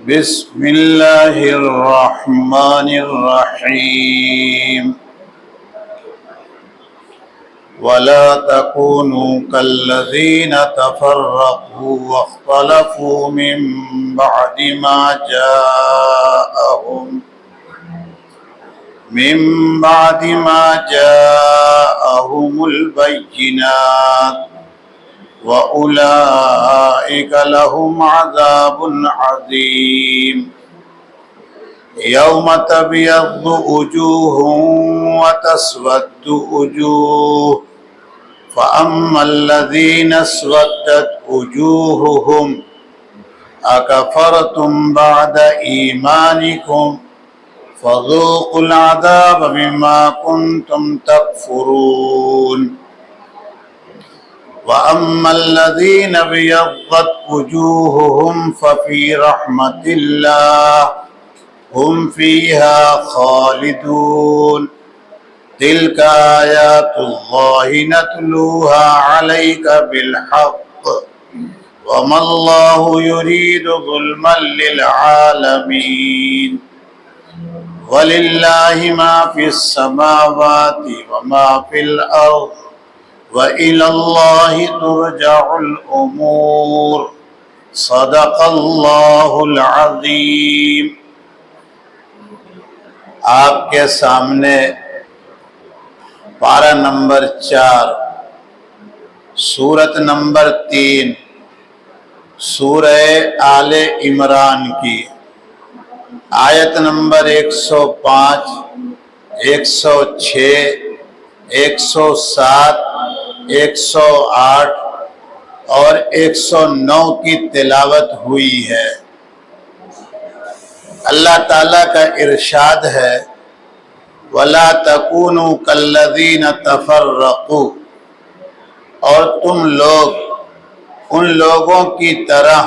بسم الله الرحمن الرحيم ولا تكونوا كالذين تفرقوا واختلفوا بعد ما جاءهم البينات وأولئك لهم عذاب عظيم يوم تبيض وجوه وتسود وجوه فأما الذين اسودت وجوههم أكفرتم بعد إيمانكم فذوقوا العذاب بما كنتم تكفرون وأما الذين ابيضت وجوههم ففي رحمة الله هم فيها خالدون تلك آيات الله نتلوها عليك بالحق وما الله يريد ظلما للعالمين ولله ما في السماوات وما في الأرض وإلى الله ترجع الأمور صدق الله العظيم۔ آپ کے سامنے پارہ نمبر 4 سورت نمبر 3 سورہ آل عمران کی آیت نمبر 105 106 107 108 اور 109 کی تلاوت ہوئی ہے۔ اللہ تعالیٰ کا ارشاد ہے وَلَا تَكُونُوا كَالَّذِينَ تَفَرَّقُوا، اور تم لوگ ان لوگوں کی طرح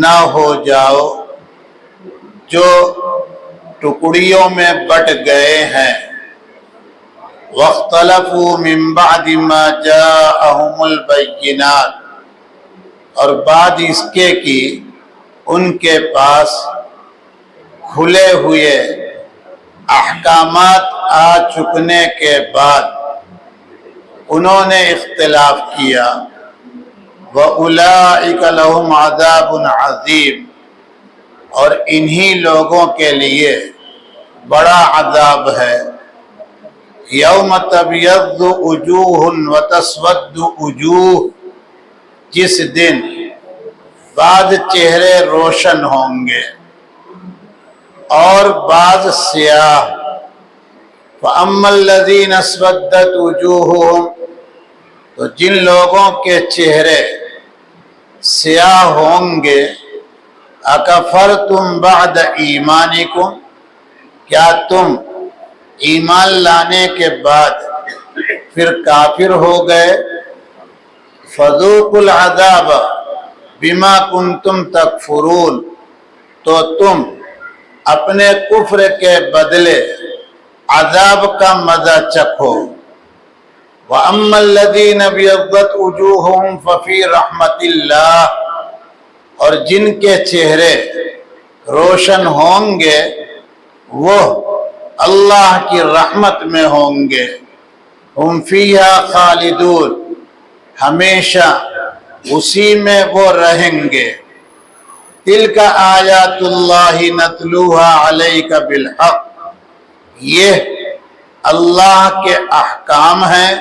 نہ ہو جاؤ جو ٹکڑیوں میں بٹ گئے ہیں۔ وَاخْتَلَفُوا مِن بَعْدِ مَا جَاءَهُمُ الْبَيِّنَاتُ، اور بعد اس کے کہ ان کے پاس کھلے ہوئے احکامات آ چکنے کے بعد انہوں نے اختلاف کیا۔ وَأُولَئِكَ لَهُمْ عَذَابٌ عَظِيمٌ، اور انہی لوگوں کے لیے بڑا عذاب ہے۔ یوم تبیض وجوہ وتسود وجوہ، جس دن بعض چہرے روشن ہوں گے اور بعض سیاہ۔ فَأَمَّا الَّذِينَ اسْوَدَّتْ وُجُوهُهُمْ، تو جن لوگوں کے چہرے سیاہ ہوں گے، أَكَفَرْتُمْ بَعْدَ إِيمَانِكُمْ، کیا تم ایمان لانے کے بعد پھر کافر ہو گئے؟ فَذُوقُوا الْعَذَابَ بِمَا كُنْتُمْ تَكْفُرُونَ، تو تم اپنے کفر کے بدلے عذاب کا مزہ چکھو۔ وَأَمَّا الَّذِينَ ابْيَضَّتْ وُجُوهُهُمْ فَفِي رَحْمَةِ اللَّهِ، اور جن کے چہرے روشن ہوں گے وہ اللہ کی رحمت میں ہوں گے۔ ہم فیہا خالدون، ہمیشہ اسی میں وہ رہیں گے۔ تلک آیات اللہ نتلوہا علیک بالحق، یہ اللہ کے احکام ہیں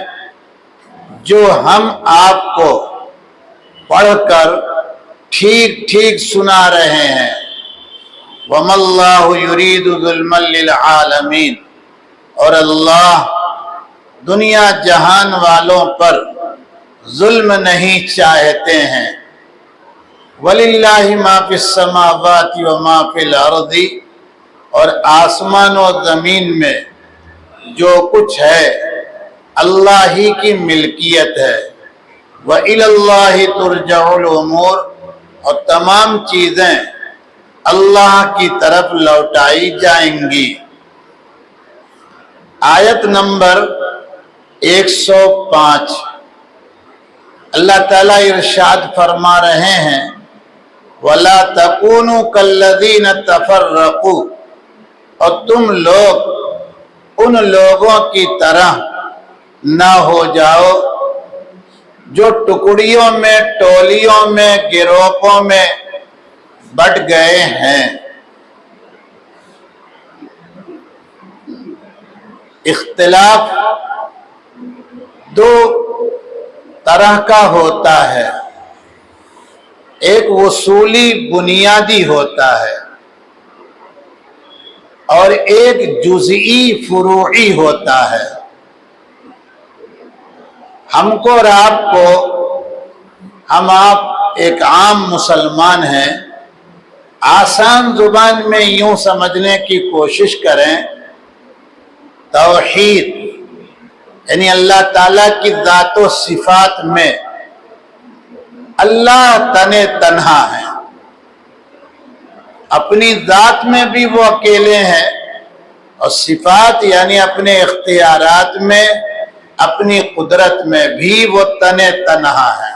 جو ہم آپ کو پڑھ کر ٹھیک ٹھیک سنا رہے ہیں۔ وَمَا اللَّهُ يُرِيدُ ظُلْمًا لِلْعَالَمِينَ، اور اللہ دنیا جہان والوں پر ظلم نہیں چاہتے ہیں۔ وَلِلَّهِ مَا فِي السَّمَاوَاتِ وَمَا فِي الْأَرْضِ، اور آسمان و زمین میں جو کچھ ہے اللہ ہی کی ملکیت ہے۔ وَإِلَى اللَّهِ تُرْجَعُ الْأُمُورُ، اور تمام چیزیں اللہ کی طرف لوٹائی جائیں گی۔ آیت نمبر 105 اللہ تعالیٰ ارشاد فرما رہے ہیں وَلَا تَكُونُوا كَالَّذِينَ تَفَرَّقُوا، اور تم لوگ ان لوگوں کی طرح نہ ہو جاؤ جو ٹکڑیوں میں، ٹولیوں میں، گروہوں میں بٹ گئے ہیں۔ اختلاف دو طرح کا ہوتا ہے، ایک اصولی بنیادی ہوتا ہے اور ایک جزئی فروعی ہوتا ہے۔ ہم کو اور آپ کو، ہم آپ ایک عام مسلمان ہیں، آسان زبان میں یوں سمجھنے کی کوشش کریں، توحید یعنی اللہ تعالیٰ کی ذات و صفات میں اللہ تنہا ہے، اپنی ذات میں بھی وہ اکیلے ہیں، اور صفات یعنی اپنے اختیارات میں، اپنی قدرت میں بھی وہ تنہا ہے۔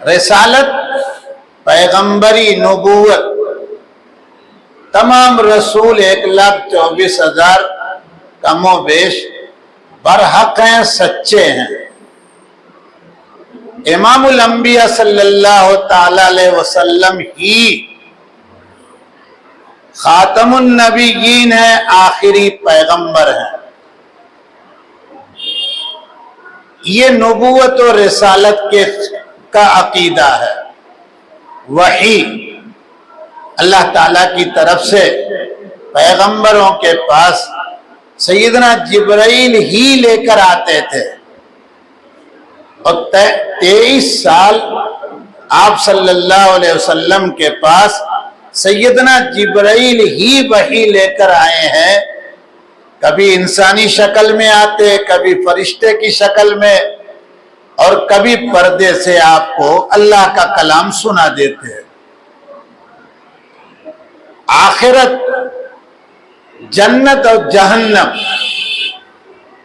رسالت، پیغمبری، نبوت، تمام رسول 1,24,000 کم و بیش برحق ہیں، سچے ہیں۔ امام الانبیاء صلی اللہ تعالی علیہ وسلم ہی خاتم النبیین ہیں، آخری پیغمبر ہیں۔ یہ نبوت و رسالت کا عقیدہ ہے۔ وحی اللہ تعالیٰ کی طرف سے پیغمبروں کے پاس سیدنا جبرائیل ہی لے کر آتے تھے، اور 23 سال آپ صلی اللہ علیہ وسلم کے پاس سیدنا جبرائیل ہی وحی لے کر آئے ہیں، کبھی انسانی شکل میں آتے، کبھی فرشتے کی شکل میں، اور کبھی پردے سے آپ کو اللہ کا کلام سنا دیتے ہیں۔ آخرت، جنت اور جہنم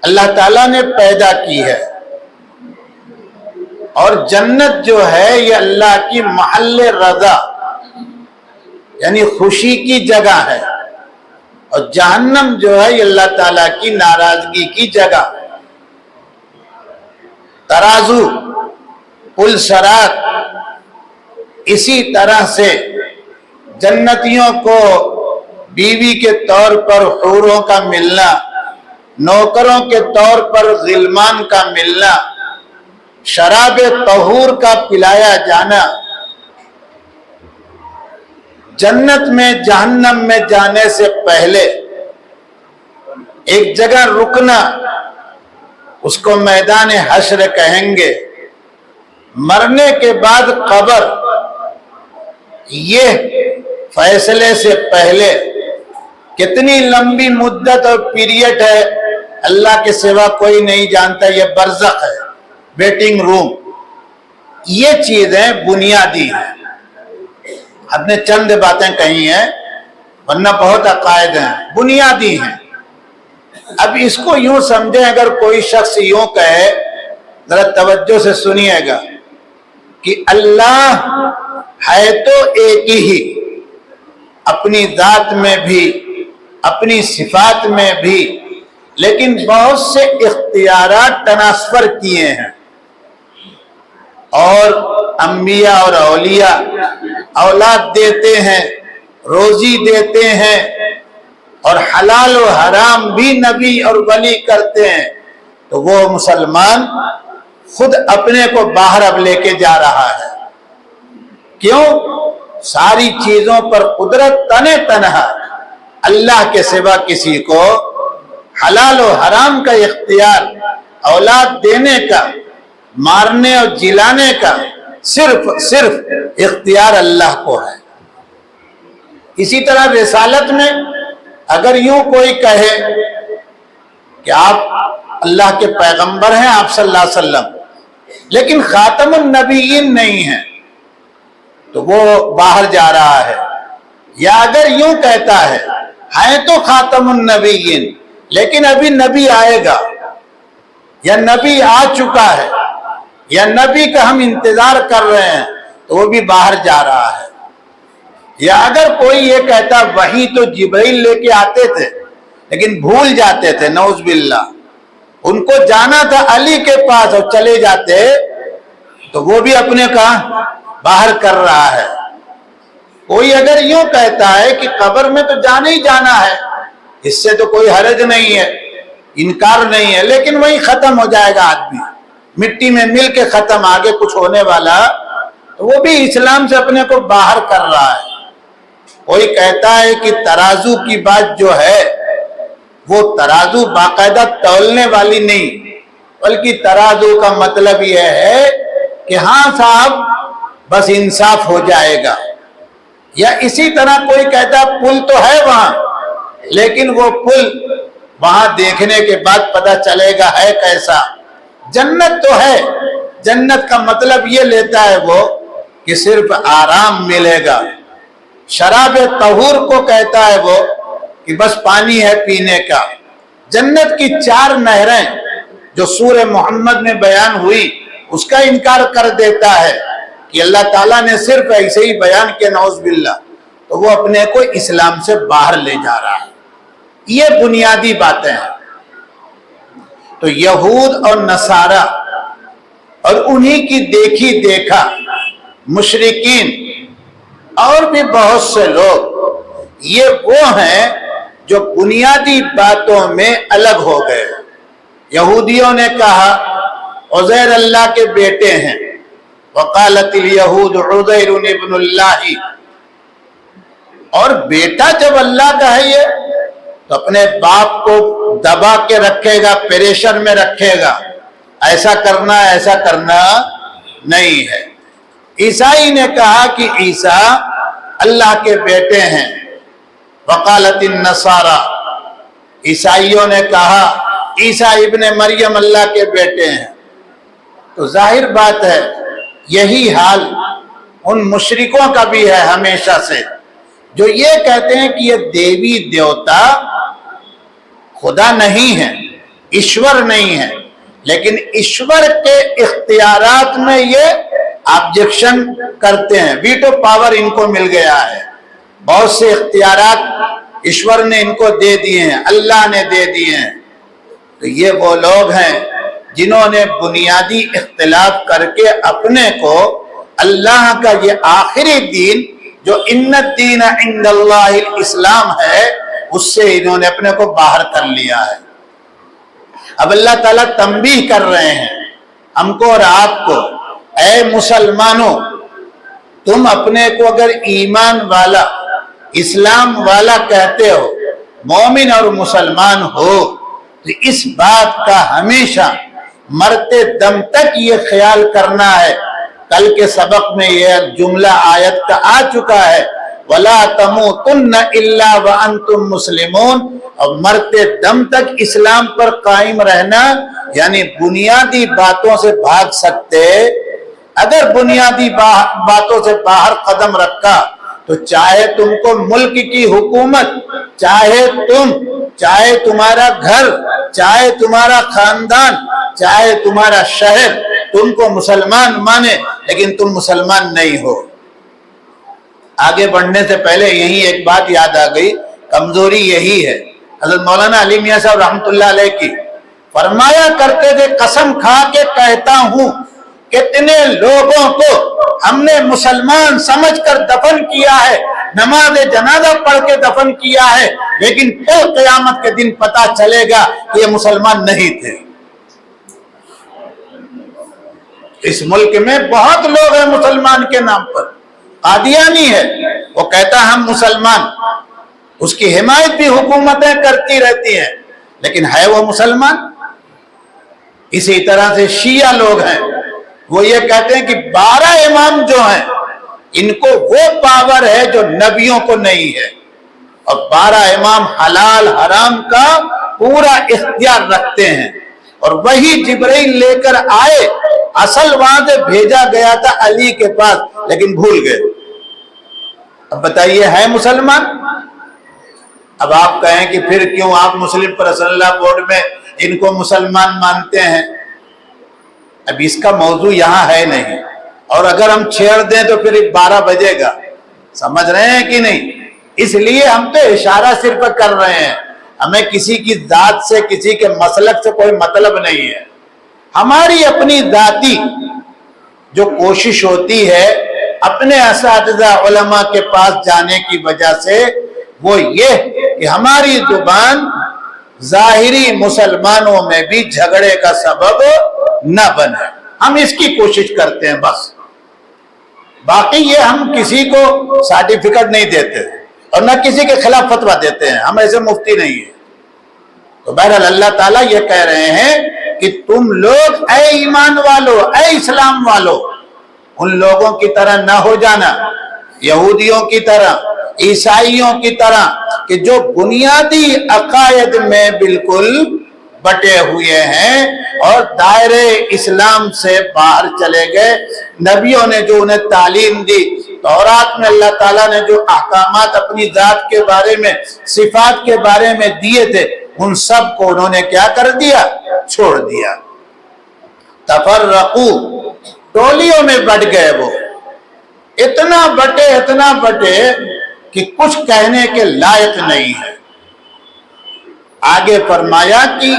اللہ تعالیٰ نے پیدا کی ہے، اور جنت جو ہے یہ اللہ کی محل رضا یعنی خوشی کی جگہ ہے، اور جہنم جو ہے یہ اللہ تعالیٰ کی ناراضگی کی جگہ۔ ترازو، پل صراط، اسی طرح سے جنتیوں کو بیوی کے طور پر حوروں کا ملنا، نوکروں کے طور پر غلمان کا ملنا، شراب طہور کا پلایا جانا، جنت میں جہنم میں جانے سے پہلے ایک جگہ رکنا، اس کو میدان حشر کہیں گے، مرنے کے بعد قبر، یہ فیصلے سے پہلے کتنی لمبی مدت اور پیریڈ ہے اللہ کے سوا کوئی نہیں جانتا، یہ برزخ ہے، ویٹنگ روم، یہ چیزیں بنیادی ہیں۔ ہم نے چند باتیں کہی ہیں، ورنہ بہت عقائد ہیں، بنیادی ہیں۔ اب اس کو یوں سمجھیں، اگر کوئی شخص یوں کہے، ذرا توجہ سے سنیے گا، کہ اللہ ہے تو ایک ہی، اپنی ذات میں بھی، اپنی صفات میں بھی، لیکن بہت سے اختیارات ٹرانسفر کیے ہیں، اور انبیاء اور اولیاء اولاد دیتے ہیں، روزی دیتے ہیں، اور حلال و حرام بھی نبی اور ولی کرتے ہیں، تو وہ مسلمان خود اپنے کو باہر اب لے کے جا رہا ہے۔ کیوں؟ ساری چیزوں پر قدرت تنہا، اللہ کے سوا کسی کو حلال و حرام کا اختیار، اولاد دینے کا، مارنے اور جلانے کا صرف اختیار اللہ کو ہے۔ اسی طرح رسالت میں اگر یوں کوئی کہے کہ آپ اللہ کے پیغمبر ہیں، آپ صلی اللہ علیہ وسلم، لیکن خاتم النبیین نہیں ہیں، تو وہ باہر جا رہا ہے۔ یا اگر یوں کہتا ہے تو خاتم النبیین، لیکن ابھی نبی آئے گا، یا نبی آ چکا ہے، یا نبی کا ہم انتظار کر رہے ہیں، تو وہ بھی باہر جا رہا ہے. یا اگر کوئی یہ کہتا وہی تو جبرائیل لے کے آتے تھے لیکن بھول جاتے تھے، نعوذ باللہ، ان کو جانا تھا علی کے پاس اور چلے جاتے، تو وہ بھی اپنے کا باہر کر رہا ہے. کوئی اگر یوں کہتا ہے کہ قبر میں تو جانا ہی جانا ہے، اس سے تو کوئی حرج نہیں ہے، انکار نہیں ہے، لیکن وہی ختم ہو جائے گا آدمی، مٹی میں مل کے ختم، آگے کچھ ہونے والا، تو وہ بھی اسلام سے اپنے کو باہر کر رہا ہے. کوئی کہتا ہے کہ ترازو کی بات جو ہے وہ ترازو باقاعدہ تولنے والی نہیں، بلکہ ترازو کا مطلب یہ ہے کہ ہاں صاحب بس انصاف ہو جائے گا. یا اسی طرح کوئی کہتا پل تو ہے وہاں، لیکن وہ پل وہاں دیکھنے کے بعد پتہ چلے گا ہے کیسا. جنت تو ہے، جنت کا مطلب یہ لیتا ہے وہ کہ صرف آرام ملے گا. شراب طہور کو کہتا ہے وہ کہ بس پانی ہے پینے کا. جنت کی 4 نہریں جو سورہ محمد میں بیان ہوئی اس کا انکار کر دیتا ہے کہ اللہ تعالیٰ نے صرف ایسے ہی بیان کیا، نعوذ باللہ، تو وہ اپنے کو اسلام سے باہر لے جا رہا ہے. یہ بنیادی باتیں ہیں. تو یہود اور نصارہ اور انہی کی دیکھی دیکھا مشرکین اور بھی بہت سے لوگ یہ وہ ہیں جو بنیادی باتوں میں الگ ہو گئے. یہودیوں نے کہا عزیر اللہ کے بیٹے ہیں، وقالت الیہود عزیر ابن اللہ، اور بیٹا جب اللہ کا ہے یہ تو اپنے باپ کو دبا کے رکھے گا، پریشر میں رکھے گا، ایسا کرنا ایسا کرنا نہیں ہے. عیسائی نے کہا کہ عیسیٰ اللہ کے بیٹے ہیں، وقالت النصارى، عیسائیوں نے کہا عیسیٰ ابن مریم اللہ کے بیٹے ہیں. تو ظاہر بات ہے یہی حال ان مشرکوں کا بھی ہے ہمیشہ سے، جو یہ کہتے ہیں کہ یہ دیوی دیوتا خدا نہیں ہے، ایشور نہیں ہے، لیکن ایشور کے اختیارات میں یہ آبجیکشن کرتے ہیں. ویٹو پاور ان کو مل گیا ہے، بہت سے اختیارات ایشور نے ان کو دے دیے ہیں، اللہ نے دے دیے ہیں. تو یہ وہ لوگ ہیں جنہوں نے بنیادی اختلاف کر کے اپنے کو اللہ کا یہ آخری دین جو ان الدین عند اللہ الاسلام ہے اس سے انہوں نے اپنے کو باہر کر لیا ہے. اب اللہ تعالیٰ تنبیہ کر رہے ہیں ہم کو اور آپ کو، اے مسلمانوں، تم اپنے کو اگر ایمان والا، اسلام والا کہتے ہو، مومن اور مسلمان ہو، تو اس بات کا ہمیشہ مرتے دم تک یہ خیال کرنا ہے. کل کے سبق میں یہ جملہ آیت کا آ چکا ہے، وَلَا تَمُوتُنَّ إِلَّا وَأَنْتُمْ مُسْلِمُونَ، اور مرتے دم تک اسلام پر قائم رہنا، یعنی بنیادی باتوں سے بھاگ سکتے. اگر بنیادی باتوں سے باہر قدم رکھا تو چاہے تم کو ملک کی حکومت، چاہے تمہارا گھر، چاہے تمہارا خاندان، چاہے تمہارا شہر تم کو مسلمان مانے، لیکن تم مسلمان نہیں ہو. آگے بڑھنے سے پہلے یہی ایک بات یاد آ گئی، کمزوری یہی ہے حضرت مولانا علی میاں صاحب رحمۃ اللہ علیہ کی. فرمایا کرتے تھے قسم کھا کے کہتا ہوں کتنے لوگوں کو ہم نے مسلمان سمجھ کر دفن کیا ہے، نماز جنازہ پڑھ کے دفن کیا ہے، لیکن پھر قیامت کے دن پتہ چلے گا کہ یہ مسلمان نہیں تھے. اس ملک میں بہت لوگ ہیں مسلمان کے نام پر. قادیانی ہے، وہ کہتا ہے ہم مسلمان، اس کی حمایت بھی حکومتیں کرتی رہتی ہیں، لیکن ہے وہ مسلمان؟ اسی طرح سے شیعہ لوگ ہیں، وہ یہ کہتے ہیں کہ 12 امام جو ہیں ان کو وہ پاور ہے جو نبیوں کو نہیں ہے، اور 12 امام حلال حرام کا پورا اختیار رکھتے ہیں، اور وہی جبرائیل لے کر آئے. اصل وہاں سے بھیجا گیا تھا علی کے پاس، لیکن بھول گئے. اب بتائیے ہے مسلمان؟ اب آپ کہیں کہ پھر کیوں آپ مسلم پرسنل اللہ بورڈ میں ان کو مسلمان مانتے ہیں؟ اب اس کا موضوع یہاں ہے نہیں. اور اگر ہم چھیڑ دیں تو پھر 12 بجے گا. سمجھ رہے ہیں کہ نہیں؟ اس لیے ہم تو اشارہ صرف کر رہے ہیں. ہمیں کسی کی ذات سے کسی کے مسلک سے کوئی مطلب نہیں ہے. ہماری اپنی ذاتی جو کوشش ہوتی ہے اپنے اساتذہ علماء کے پاس جانے کی وجہ سے وہ یہ کہ ہماری زبان ظاہری مسلمانوں میں بھی جھگڑے کا سبب نہ بنے. ہم اس کی کوشش کرتے ہیں بس. باقی یہ ہم کسی کو سرٹیفکیٹ نہیں دیتے اور نہ کسی کے خلاف فتویٰ دیتے ہیں. ہم ایسے مفتی نہیں ہیں. تو بہرحال اللہ تعالیٰ یہ کہہ رہے ہیں کہ تم لوگ اے ایمان والو، اے اسلام والو، ان لوگوں کی طرح نہ ہو جانا، یہودیوں کی طرح، عیسائیوں کی طرح، کہ جو بنیادی عقائد میں بالکل بٹے ہوئے ہیں اور دائرے اسلام سے باہر چلے گئے. نبیوں نے جو انہیں تعلیم دی، تورات میں اللہ تعالیٰ نے جو احکامات اپنی ذات کے بارے میں، صفات کے بارے میں دیے تھے، ان سب کو انہوں نے کیا کر دیا؟ چھوڑ دیا. تفرقو، ٹولیوں میں بٹ گئے. وہ اتنا بٹے کہ کچھ کہنے کے لائق نہیں ہے. آگے فرمایا کہ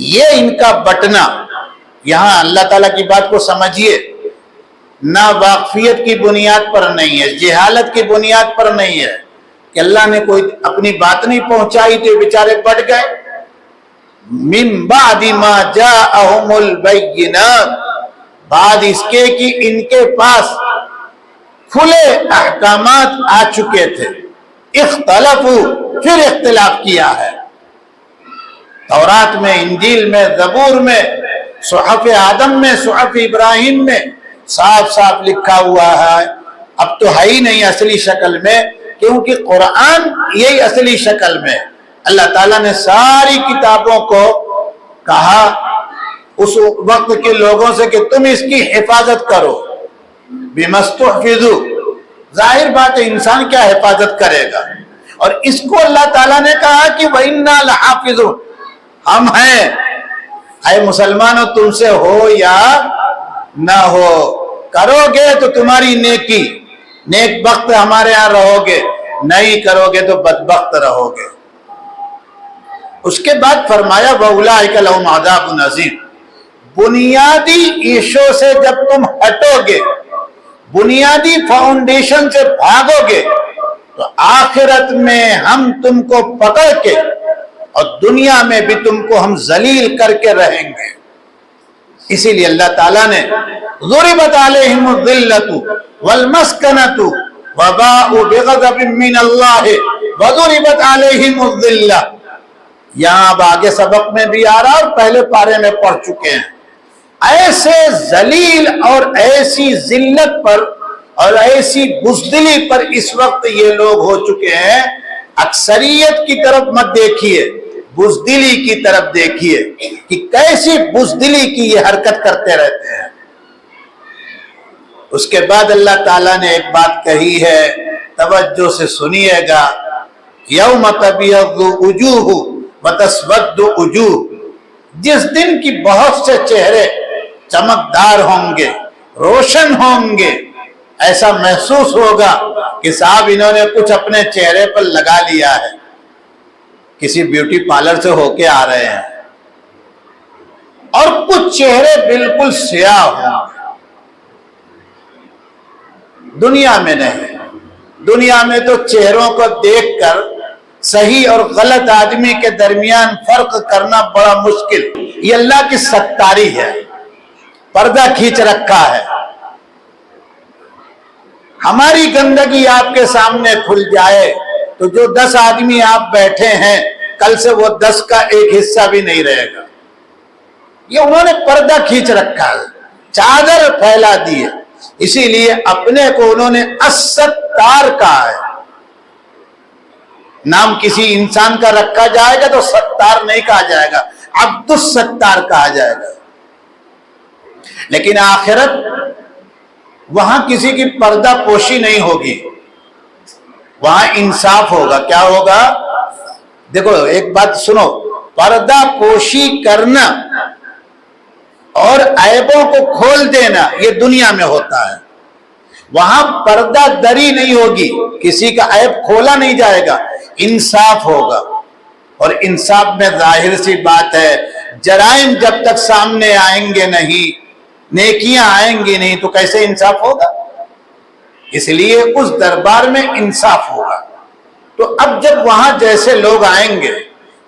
یہ ان کا بٹنا، یہاں اللہ تعالیٰ کی بات کو سمجھیے، نہ واقفیت کی بنیاد پر نہیں ہے، جہالت کی بنیاد پر نہیں ہے کہ اللہ نے کوئی اپنی بات نہیں پہنچائی تو بیچارے بٹ گئے. من بعد ما جاءہم البینات، بعد اس کے کہ ان کے پاس کھلے احکامات آ چکے تھے. اختلفوا، پھر اختلاف کیا ہے. تورات میں، انجیل میں، زبور میں، صحف آدم میں، صحف ابراہیم میں صاف صاف لکھا ہوا ہے. اب تو ہے ہی نہیں اصلی شکل میں، کیونکہ قرآن یہی اصلی شکل میں. اللہ تعالیٰ نے ساری کتابوں کو کہا اس وقت کے لوگوں سے کہ تم اس کی حفاظت کرو. بِمَسْتُحْفِظُوا، ظاہر بات ہے انسان کیا حفاظت کرے گا. اور اس کو اللہ تعالیٰ نے کہا کہ وَإِنَّا لَحَافِظُونَ، ہم ہیں. اے مسلمانوں، تم سے ہو یا نہ ہو، کرو گے تو تمہاری نیکی، نیک بخت ہمارے ہاں رہو گے، نہیں کرو گے تو بدبخت رہو گے. اس کے بعد فرمایا وَأُولَٰئِكَ لَهُمْ عَذَابٌ عَظِيمٌ. بنیادی ایشو سے جب تم ہٹو گے، بنیادی فاؤنڈیشن سے بھاگو گے، تو آخرت میں ہم تم کو پکڑ کے اور دنیا میں بھی تم کو ہم ذلیل کر کے رہیں گے. اسی لیے اللہ تعالیٰ نے ضربت علیہم الذلۃ والمسکنۃ وباءوا بغضب من اللہ وضربت علیہم الذلہ. یہاں اب آگے سبق میں بھی آ رہا اور پہلے پارے میں پڑھ چکے ہیں. ایسے ذلیل اور ایسی ذلت پر اور ایسی بزدلی پر اس وقت یہ لوگ ہو چکے ہیں. اکثریت کی طرف مت دیکھیے، بزدلی کی طرف دیکھیے کہ کیسی بزدلی کی یہ حرکت کرتے رہتے ہیں. اس کے بعد اللہ تعالیٰ نے ایک بات کہی ہے، توجہ سے سنیے گا. یوم تبیض وجوہ وتسود وجوہ، جس دن کی بہت سے چہرے چمکدار ہوں گے، روشن ہوں گے. ایسا محسوس ہوگا کہ صاحب انہوں نے کچھ اپنے چہرے پر لگا لیا ہے، کسی بیوٹی پارلر سے ہو کے آ رہے ہیں. اور کچھ چہرے بالکل سیاہ ہوں گے. دنیا میں نہیں. دنیا میں تو چہروں کو دیکھ کر صحیح اور غلط آدمی کے درمیان فرق کرنا بڑا مشکل. یہ اللہ کی ستاری ہے، پردہ کھینچ رکھا ہے. ہماری گندگی آپ کے سامنے کھل جائے تو جو 10 آدمی آپ بیٹھے ہیں، کل سے وہ 10 کا ایک حصہ بھی نہیں رہے گا. یہ انہوں نے پردہ کھینچ رکھا ہے، چادر پھیلا دی ہے. اسی لیے اپنے کو انہوں نے الستار کہا ہے. نام کسی انسان کا رکھا جائے گا تو ستار نہیں کہا جائے گا، عبد الستار کہا جائے گا. لیکن آخرت وہاں کسی کی پردہ پوشی نہیں ہوگی، وہاں انصاف ہوگا. کیا ہوگا؟ دیکھو ایک بات سنو، پردہ پوشی کرنا اور عیبوں کو کھول دینا یہ دنیا میں ہوتا ہے. وہاں پردہ دری نہیں ہوگی, کسی کا عیب کھولا نہیں جائے گا, انصاف ہوگا. اور انصاف میں ظاہر سی بات ہے, جرائم جب تک سامنے آئیں گے نہیں, نیکیاں آئیں گی نہیں, تو کیسے انصاف ہوگا؟ اس لیے اس دربار میں انصاف ہوگا. تو اب جب وہاں جیسے لوگ آئیں گے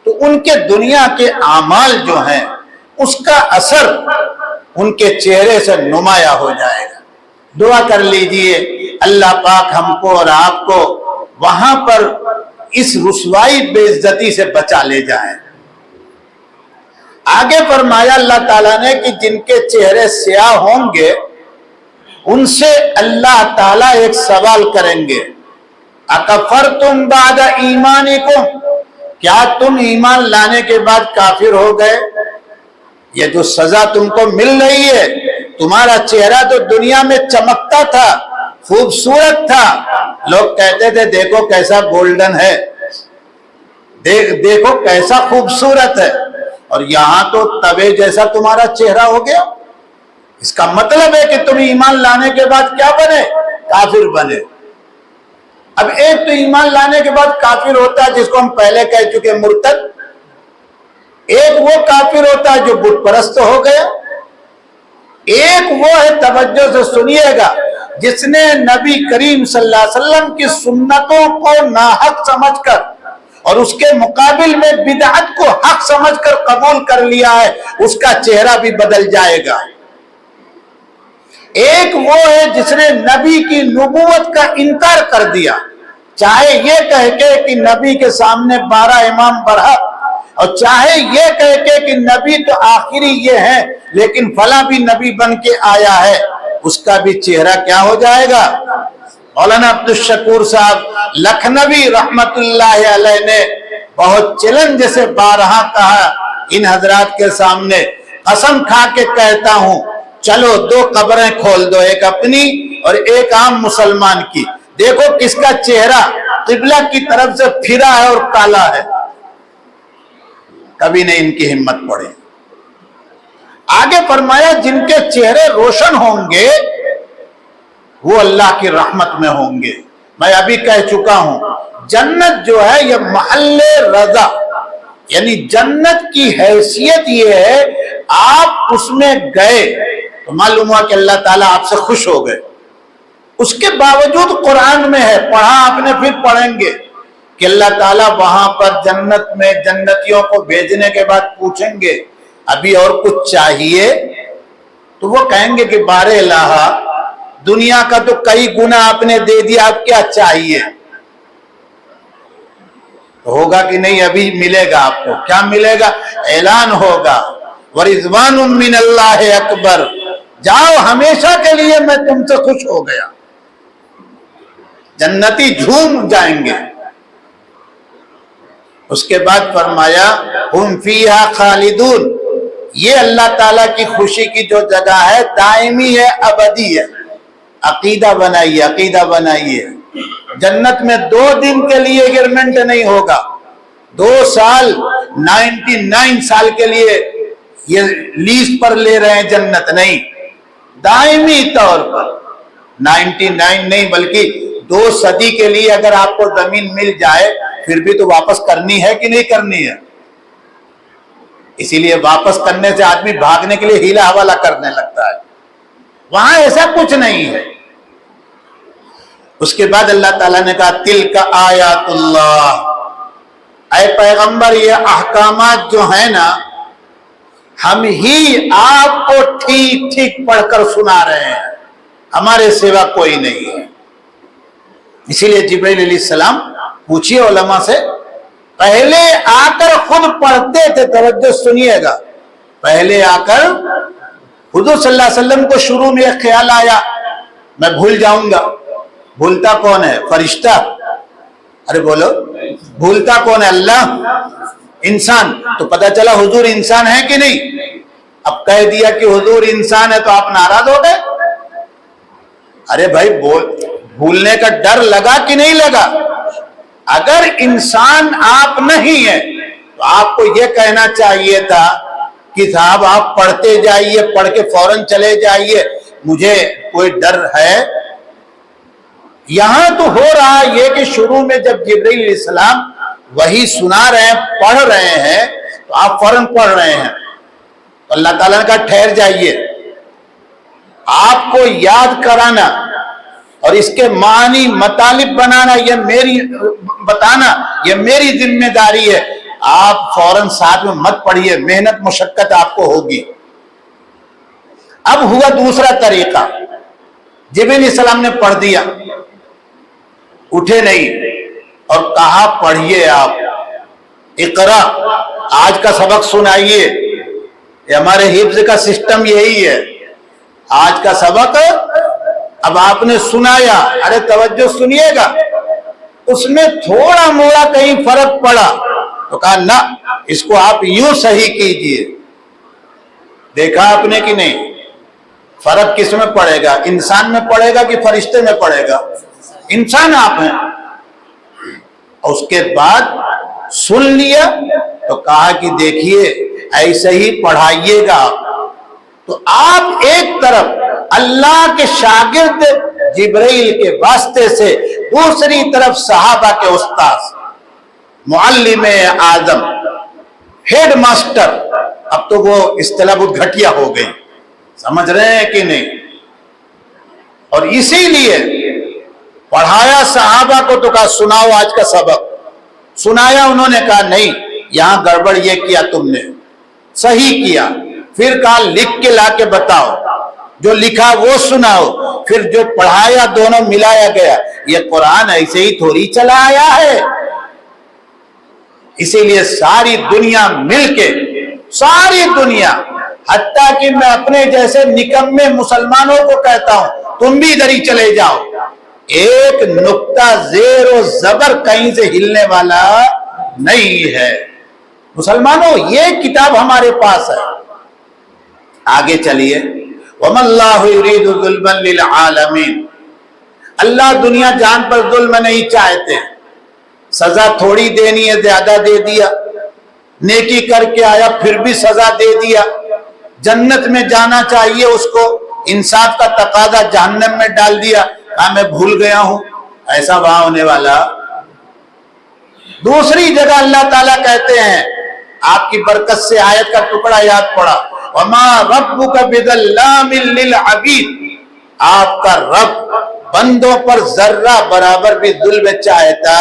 تو ان کے دنیا کے اعمال جو ہیں اس کا اثر ان کے چہرے سے نمایاں ہو جائے گا. دعا کر لیجئے اللہ پاک ہم کو اور آپ کو وہاں پر اس رسوائی بے عزتی سے بچا لے جائیں. آگے فرمایا اللہ تعالیٰ نے کہ جن کے چہرے سیاہ ہوں گے ان سے اللہ تعالیٰ ایک سوال کریں گے, اکفرتم بعد ایمانکم, کیا تم ایمان لانے کے بعد کافر ہو گئے؟ یہ جو سزا تم کو مل رہی ہے, تمہارا چہرہ تو دنیا میں چمکتا تھا, خوبصورت تھا, لوگ کہتے تھے دیکھو کیسا گولڈن ہے, دیکھو کیسا خوبصورت ہے, اور یہاں تو توے جیسا تمہارا چہرہ ہو گیا. اس کا مطلب ہے کہ تم ایمان لانے کے بعد کیا بنے؟ کافر بنے. اب ایک تو ایمان لانے کے بعد کافر ہوتا ہے جس کو ہم پہلے کہہ چکے مرتد, ایک وہ کافر ہوتا ہے جو بت پرست ہو گیا, ایک وہ ہے, توجہ سے سنیے گا, جس نے نبی کریم صلی اللہ علیہ وسلم کی سنتوں کو ناحق سمجھ کر اور اس کے مقابل میں بدعت کو حق سمجھ کر قبول کر لیا ہے, اس کا چہرہ بھی بدل جائے گا. ایک وہ ہے جس نے نبی کی نبوت کا انکار کر دیا, چاہے یہ کہہ کے کہ نبی کے سامنے 12 امام برحق, اور چاہے یہ کہہ کے کہ نبی تو آخری یہ ہے لیکن فلاں بھی نبی بن کے آیا ہے, اس کا بھی چہرہ کیا ہو جائے گا. مولانا عبدالشکور صاحب لکھنوی رحمت اللہ علیہ نے بہت چیلنج سے بارہا کہا ان حضرات کے سامنے, قسم کھا کے کہتا ہوں چلو 2 قبریں کھول دو, ایک اپنی اور ایک عام مسلمان کی, دیکھو کس کا چہرہ قبلہ کی طرف سے پھرا ہے اور کالا ہے. کبھی نہیں ان کی ہمت پڑی. آگے فرمایا جن کے چہرے روشن ہوں گے وہ اللہ کی رحمت میں ہوں گے. میں ابھی کہہ چکا ہوں جنت جو ہے یہ محل رضا, یعنی جنت کی حیثیت یہ ہے آپ اس میں گئے تو معلوم ہوا کہ اللہ تعالیٰ آپ سے خوش ہو گئے. اس کے باوجود قرآن میں ہے, پڑھا آپ نے پھر پڑھیں گے کہ اللہ تعالیٰ وہاں پر جنت میں جنتیوں کو بھیجنے کے بعد پوچھیں گے ابھی اور کچھ چاہیے, تو وہ کہیں گے کہ بارے الہ دنیا کا تو کئی گنا آپ نے دے دیا, اب کیا چاہیے؟ تو ہوگا کہ نہیں ابھی ملے گا. آپ کو کیا ملے گا؟ اعلان ہوگا ورضوان من اللہ اکبر, جاؤ ہمیشہ کے لیے میں تم سے خوش ہو گیا. جنتی جھوم جائیں گے. اس کے بعد فرمایا ہم فیہا خالدون, یہ اللہ تعالیٰ کی خوشی کی جو جگہ ہے دائمی ہے, ابدی ہے. عقیدہ بنائیے, عقیدہ بنائیے. جنت میں 2 دن کے لیے ایگریمنٹ نہیں ہوگا, 2 سال 99 سال کے لیے یہ لیز پر لے رہے ہیں جنت, نہیں, دائمی طور پر 99 نہیں بلکہ 2 صدی کے لیے اگر آپ کو زمین مل جائے پھر بھی تو واپس کرنی ہے کہ نہیں کرنی ہے. اسی لیے واپس کرنے سے آدمی بھاگنے کے لیے ہیلا حوالہ کرنے لگتا ہے. وہاں ایسا کچھ نہیں ہے. اس کے بعد اللہ تعالیٰ نے کہا تلک آیات اللہ, اے پیغمبر یہ احکامات جو ہیں نا ہم ہی آپ کو ٹھیک ٹھیک پڑھ کر سنا رہے ہیں, ہمارے سوا کوئی نہیں ہے. اسی لیے جبرائیل علیہ السلام پوچھئے علماء سے, پہلے آ کر خود پڑھتے تھے, توجہ سنیے گا, پہلے آ کر حضور صلی اللہ علیہ وسلم کو شروع میں ایک خیال آیا میں بھول جاؤں گا. بھولتا کون ہے؟ فرشتہ؟ ارے بولو, بھولتا کون ہے؟ اللہ؟ انسان؟ تو پتہ چلا حضور انسان ہے کہ نہیں. اب کہہ دیا کہ حضور انسان ہے تو آپ ناراض ہو گئے. ارے بھائی بھولنے کا ڈر لگا کہ نہیں لگا؟ اگر انسان آپ نہیں ہے تو آپ کو یہ کہنا چاہیے تھا کہ صاحب آپ پڑھتے جائیے, پڑھ کے فوراً چلے جائیے, مجھے کوئی ڈر ہے. یہاں تو ہو رہا یہ کہ شروع میں جب جبرائیل علیہ السلام وہی سنا رہے ہیں, پڑھ رہے ہیں, تو آپ فوراً پڑھ رہے ہیں, تو اللہ تعالیٰ نے کہا ٹھہر جائیے. آپ کو یاد کرانا اور اس کے معنی مطالب بنانا, بتانا یہ میری ذمہ داری ہے. آپ فوراً ساتھ میں مت پڑھیے, محنت مشقت آپ کو ہوگی. اب ہوا دوسرا طریقہ, جبرائیل علیہ السلام نے پڑھ دیا, اٹھے نہیں اور کہا پڑھیے آپ, اقرا, آج کا سبق سنائیے. یہ ہمارے حفظ کا سسٹم یہی ہے. آج کا سبق اب آپ نے سنایا, ارے توجہ سنیے گا, اس میں تھوڑا موڑا کہیں فرق پڑا تو کہا نہ, اس کو آپ یوں صحیح کیجئے. دیکھا آپ نے کہ نہیں, فرق کس میں پڑے گا, انسان میں پڑے گا کہ فرشتے میں پڑے گا؟ انسان آپ ہیں. اور اس کے بعد سن لیا تو کہا کہ دیکھیے ایسے ہی پڑھائیے گا. تو آپ ایک طرف اللہ کے شاگرد جبرائیل کے واسطے سے, دوسری طرف صحابہ کے استاذ, معلم اعظم, ہیڈ ماسٹر. اب تو وہ اصطلاح بہت گھٹیا ہو گئی, سمجھ رہے ہیں کہ نہیں؟ اور اسی لیے پڑھایا صحابہ کو تو کہا سناؤ آج کا سبق. سنایا, انہوں نے کہا نہیں یہاں گڑبڑ یہ کیا تم نے, صحیح کیا. پھر کہا لکھ کے لا کے بتاؤ, جو لکھا وہ سناؤ. پھر جو پڑھایا دونوں ملایا گیا. یہ قرآن ایسے ہی تھوڑی چلا آیا ہے. اسی لیے ساری دنیا مل کے, ساری دنیا, حتیٰ کہ میں اپنے جیسے نکمے مسلمانوں کو کہتا ہوں تم بھی ادھر ہی چلے جاؤ, ایک نقطہ زیر و زبر کہیں سے ہلنے والا نہیں ہے. مسلمانوں یہ کتاب ہمارے پاس ہے. آگے چلیے. وَمَا اللَّهُ يُرِيدُ ظُلْمًا لِلْعَالَمِينَ, اللہ دنیا جان پر ظلم نہیں چاہتے. سزا تھوڑی دینی ہے, زیادہ دے دیا. نیکی کر کے آیا پھر بھی سزا دے دیا. جنت میں جانا چاہیے اس کو, انصاف کا تقاضا جہنم میں ڈال دیا, کہا میں بھول گیا ہوں. ایسا وہاں ہونے والا. دوسری جگہ اللہ تعالیٰ کہتے ہیں, آپ کی برکت سے آیت کا ٹکڑا یاد پڑا, وَمَا رَبُّكَ بِظَلَّامٍ لِلْعَبِيدِ, آپ کا رب بندوں پر ذرہ برابر بھی ظلم چاہتا.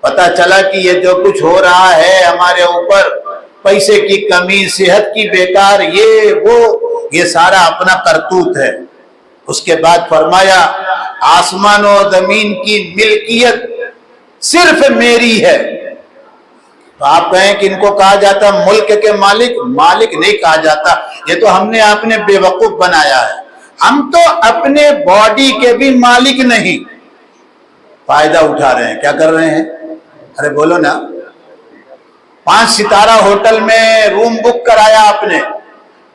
پتا چلا کہ یہ جو کچھ ہو رہا ہے ہمارے اوپر, پیسے کی کمی, صحت کی بیکار, یہ سارا اپنا کرتوت ہے. اس کے بعد فرمایا آسمان و زمین کی ملکیت صرف میری ہے. تو آپ کہیں کہ ان کو کہا جاتا ملک کے مالک, مالک نہیں کہا جاتا. یہ تو ہم نے اپنے بے وقوف بنایا ہے. ہم تو اپنے باڈی کے بھی مالک نہیں, فائدہ اٹھا رہے ہیں. کیا کر رہے ہیں؟ ارے بولو نا. 5 ستارہ ہوٹل میں روم بک کرایا آپ نے,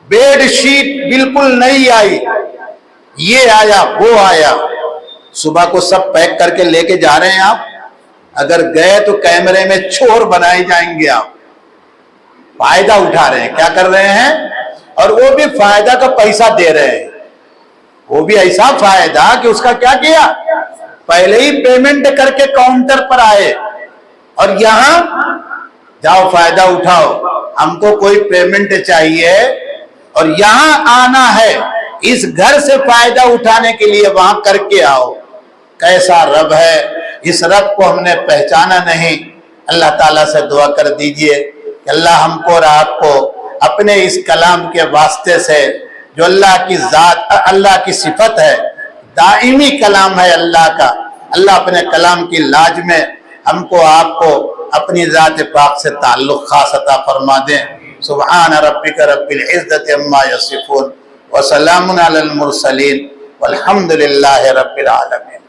بیڈ شیٹ بالکل نہیں آئی, یہ آیا وہ آیا, صبح کو سب پیک کر کے لے کے جا رہے ہیں آپ. اگر گئے تو کیمرے میں چور بنائے جائیں گے آپ. فائدہ اٹھا رہے ہیں. کیا کر رہے ہیں؟ اور وہ بھی فائدہ کا پیسہ دے رہے ہیں. وہ بھی ایسا فائدہ کہ اس کا کیا کیا, پہلے ہی پیمنٹ کر کے کاؤنٹر پر آئے, اور یہاں جاؤ فائدہ اٹھاؤ, ہم کو کوئی پیمنٹ چاہیے اور یہاں آنا ہے, اس گھر سے فائدہ اٹھانے کے لیے وہاں کر کے آؤ. کیسا رب ہے, اس رب کو ہم نے پہچانا نہیں. اللہ تعالیٰ سے دعا کر دیجئے کہ اللہ ہم کو اور آپ کو اپنے اس کلام کے واسطے سے, جو اللہ کی ذات, اللہ کی صفت ہے, دائمی کلام ہے اللہ کا, اللہ اپنے کلام کی لاج میں ہم کو آپ کو اپنی ذات پاک سے تعلق خاص عطا فرما دیں. سبحان ربک رب العزت عما یصفون وسلام علی المرسلین والحمد للہ رب العالمین.